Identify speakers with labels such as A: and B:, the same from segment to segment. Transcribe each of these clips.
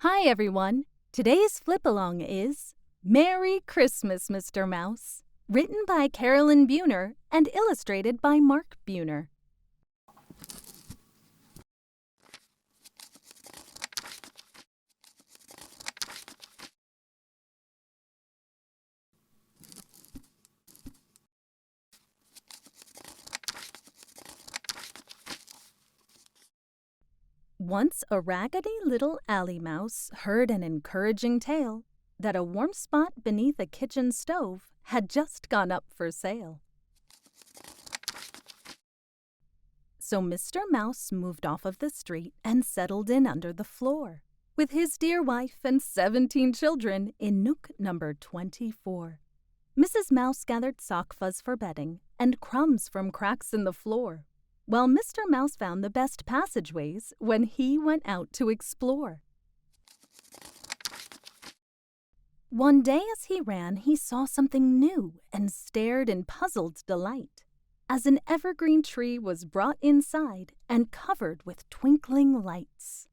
A: Hi everyone! Today's flip-along is Merry Christmas, Mr. Mouse, written by Carolyn Buhner and illustrated by Mark Buhner. Once a raggedy little alley mouse heard an encouraging tale that a warm spot beneath a kitchen stove had just gone up for sale. So Mr. Mouse moved off of the street and settled in under the floor, with his dear wife and 17 children in nook number 24. Mrs. Mouse gathered sock fuzz for bedding and crumbs from cracks in the floor, while Mr. Mouse found the best passageways when he went out to explore. One day as he ran, he saw something new and stared in puzzled delight, as an evergreen tree was brought inside and covered with twinkling lights.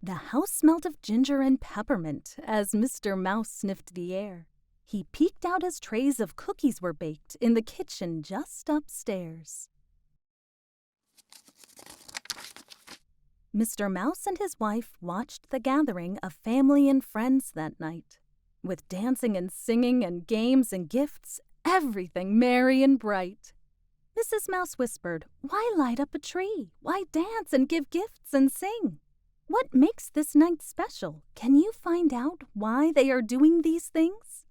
A: The house smelt of ginger and peppermint as Mr. Mouse sniffed the air. He peeked out as trays of cookies were baked in the kitchen just upstairs. Mr. Mouse and his wife watched the gathering of family and friends that night, with dancing and singing and games and gifts, everything merry and bright. Mrs. Mouse whispered, "Why light up a tree? Why dance and give gifts and sing? What makes this night special? Can you find out why they are doing these things?"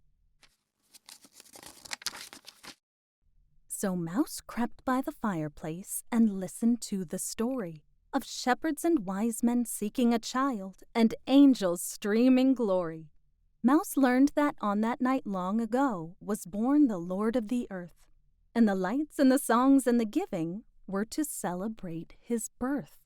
A: So Mouse crept by the fireplace and listened to the story of shepherds and wise men seeking a child and angels streaming glory. Mouse learned that on that night long ago was born the Lord of the earth, and the lights and the songs and the giving were to celebrate his birth.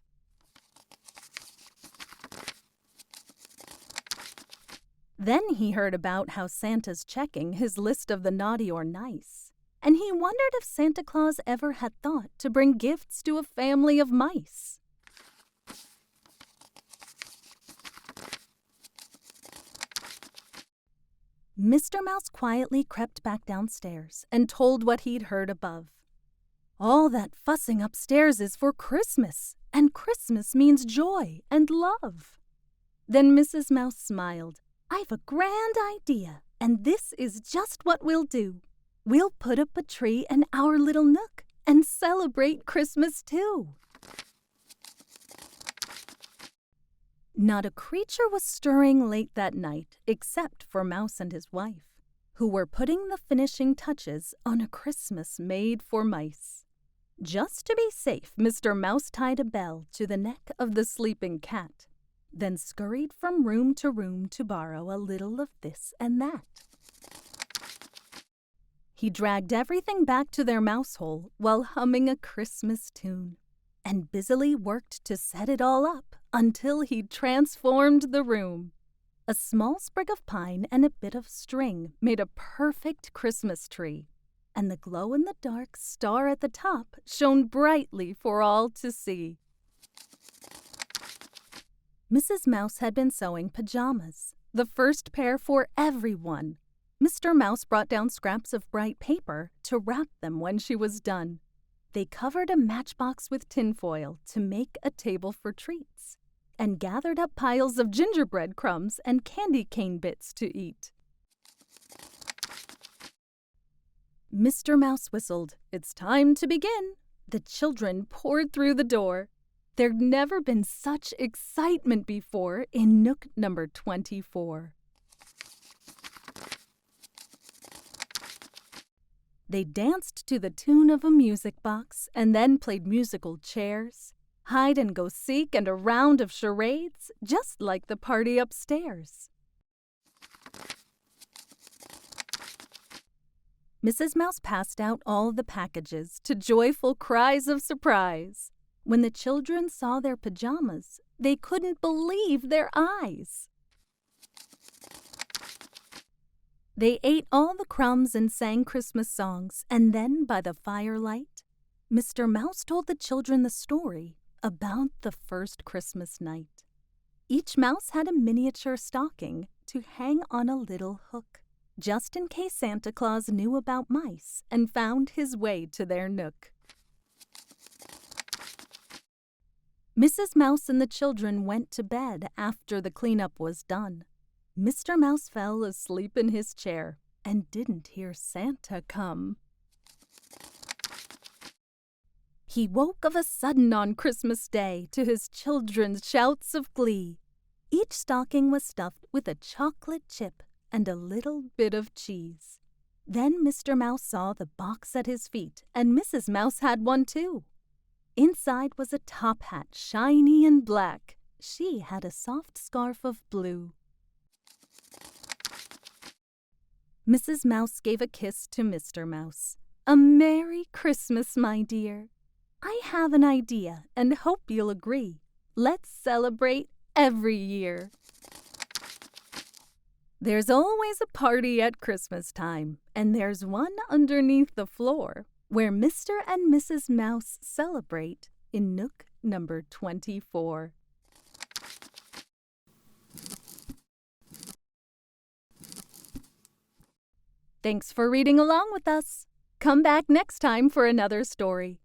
A: Then he heard about how Santa's checking his list of the naughty or nice, and he wondered if Santa Claus ever had thought to bring gifts to a family of mice. Mr. Mouse quietly crept back downstairs and told what he'd heard above. "All that fussing upstairs is for Christmas, and Christmas means joy and love." Then Mrs. Mouse smiled. "I've a grand idea, and this is just what we'll do. We'll put up a tree in our little nook and celebrate Christmas too." Not a creature was stirring late that night except for Mouse and his wife, who were putting the finishing touches on a Christmas made for mice. Just to be safe, Mr. Mouse tied a bell to the neck of the sleeping cat, then scurried from room to borrow a little of this and that. He dragged everything back to their mouse hole while humming a Christmas tune, and busily worked to set it all up until he'd transformed the room. A small sprig of pine and a bit of string made a perfect Christmas tree, and the glow-in-the-dark star at the top shone brightly for all to see. Mrs. Mouse had been sewing pajamas, the first pair for everyone. Mr. Mouse brought down scraps of bright paper to wrap them when she was done. They covered a matchbox with tinfoil to make a table for treats, and gathered up piles of gingerbread crumbs and candy cane bits to eat. Mr. Mouse whistled, "It's time to begin." The children poured through the door. There'd never been such excitement before in nook number 24. They danced to the tune of a music box and then played musical chairs, hide and go seek, and a round of charades, just like the party upstairs. Mrs. Mouse passed out all the packages to joyful cries of surprise. When the children saw their pajamas, they couldn't believe their eyes. They ate all the crumbs and sang Christmas songs, and then, by the firelight, Mr. Mouse told the children the story About the first Christmas night, each mouse had a miniature stocking to hang on a little hook, just in case Santa Claus knew about mice and found his way to their nook. Mrs. Mouse and the children went to bed after the cleanup was done. Mr. Mouse fell asleep in his chair and didn't hear Santa come. He woke of a sudden on Christmas Day to his children's shouts of glee. Each stocking was stuffed with a chocolate chip and a little bit of cheese. Then Mr. Mouse saw the box at his feet, and Mrs. Mouse had one too. Inside was a top hat, shiny and black. She had a soft scarf of blue. Mrs. Mouse gave a kiss to Mr. Mouse. "A Merry Christmas, my dear. I have an idea and hope you'll agree. Let's celebrate every year." There's always a party at Christmas time, and there's one underneath the floor where Mr. and Mrs. Mouse celebrate in Nook number 24. Thanks for reading along with us. Come back next time for another story.